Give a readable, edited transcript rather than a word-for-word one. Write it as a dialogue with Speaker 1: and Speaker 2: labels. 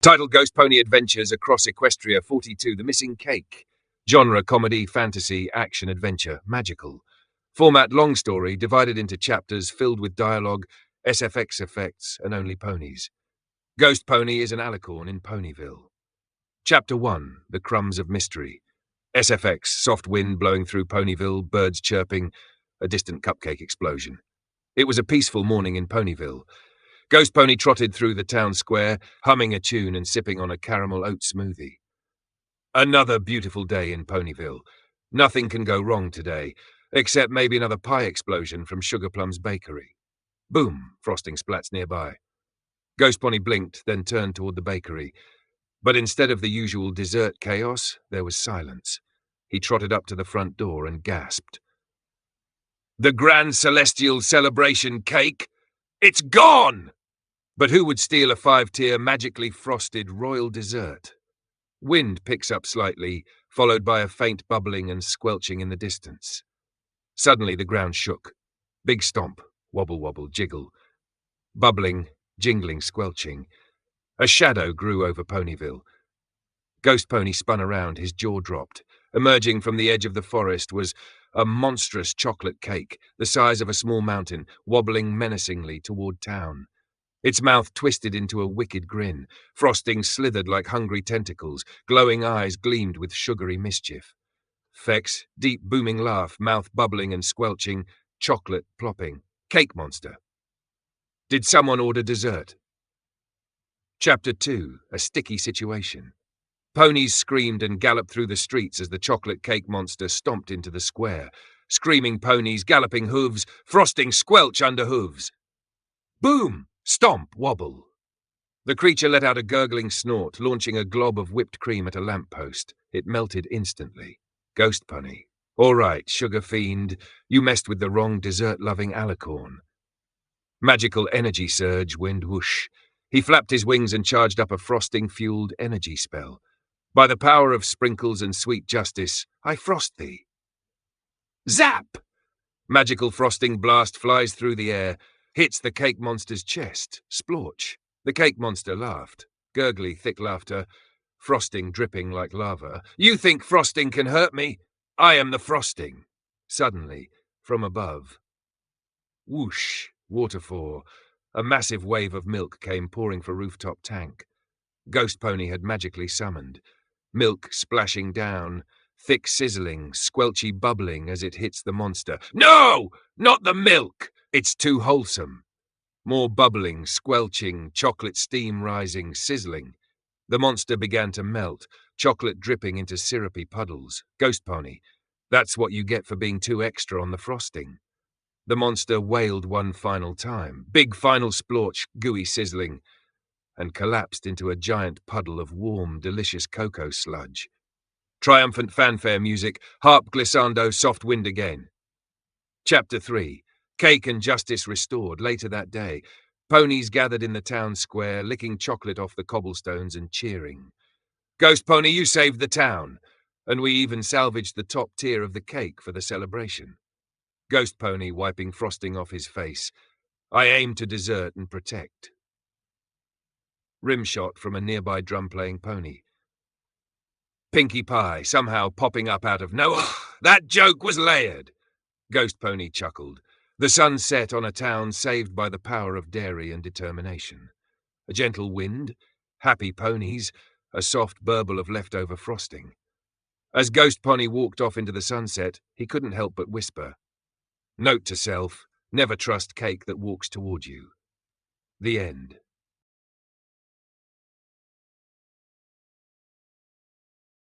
Speaker 1: Title: GhostPony Adventures Across Equestria 42. The Missing Cake. Genre: comedy, fantasy, action, adventure, magical. Format: long story, divided into chapters filled with dialogue, SFX effects, and only ponies. GhostPony is an alicorn in Ponyville. Chapter 1. The Crumbs of Mystery. SFX: soft wind blowing through Ponyville, birds chirping, a distant cupcake explosion. It was a peaceful morning in Ponyville. GhostPony trotted through the town square, humming a tune and sipping on a caramel oat smoothie. Another beautiful day in Ponyville. Nothing can go wrong today, except maybe another pie explosion from Sugarplum's bakery. Boom! Frosting splats nearby. GhostPony blinked, then turned toward the bakery. But instead of the usual dessert chaos, there was silence. He trotted up to the front door and gasped. The Grand Celestial Celebration cake? It's gone! But who would steal a 5-tier magically frosted royal dessert? Wind picks up slightly, followed by a faint bubbling and squelching in the distance. Suddenly the ground shook. Big stomp, wobble wobble, jiggle. Bubbling, jingling, squelching. A shadow grew over Ponyville. GhostPony spun around, his jaw dropped. Emerging from the edge of the forest was a monstrous chocolate cake, the size of a small mountain, wobbling menacingly toward town. Its mouth twisted into a wicked grin. Frosting slithered like hungry tentacles. Glowing eyes gleamed with sugary mischief. Feck's deep booming laugh, mouth bubbling and squelching, chocolate plopping. Cake monster. Did someone order dessert? Chapter 2. A sticky situation. Ponies screamed and galloped through the streets as the chocolate cake monster stomped into the square. Screaming ponies, galloping hooves, frosting squelch under hooves. Boom! Stomp, wobble. The creature let out a gurgling snort, launching a glob of whipped cream at a lamppost. It melted instantly. GhostPony. All right, sugar fiend, you messed with the wrong dessert-loving alicorn. Magical energy surge, wind whoosh. He flapped his wings and charged up a frosting-fueled energy spell. By the power of sprinkles and sweet justice, I frost thee. Zap! Magical frosting blast flies through the air, hits the cake monster's chest. Splorch. The cake monster laughed. Gurgly, thick laughter. Frosting dripping like lava. You think frosting can hurt me? I am the frosting. Suddenly, from above. Whoosh. Waterfall. A massive wave of milk came pouring for rooftop tank. GhostPony had magically summoned. Milk splashing down. Thick sizzling, squelchy bubbling as it hits the monster. No! Not the milk! It's too wholesome. More bubbling, squelching, chocolate steam rising, sizzling. The monster began to melt, chocolate dripping into syrupy puddles. GhostPony. That's what you get for being too extra on the frosting. The monster wailed one final time. Big final splorch, gooey sizzling, and collapsed into a giant puddle of warm, delicious cocoa sludge. Triumphant fanfare music, harp glissando, soft wind again. Chapter 3. Cake and justice restored. Later that day, ponies gathered in the town square, licking chocolate off the cobblestones and cheering. GhostPony, you saved the town, and we even salvaged the top tier of the cake for the celebration. GhostPony wiping frosting off his face. I aim to desert and protect. Rimshot from a nearby drum-playing pony. Pinkie Pie somehow popping up out of nowhere. That joke was layered. GhostPony chuckled. The sun set on a town saved by the power of dairy and determination. A gentle wind, happy ponies, a soft burble of leftover frosting. As GhostPony walked off into the sunset, he couldn't help but whisper, Note to self, never trust cake that walks toward you. The end.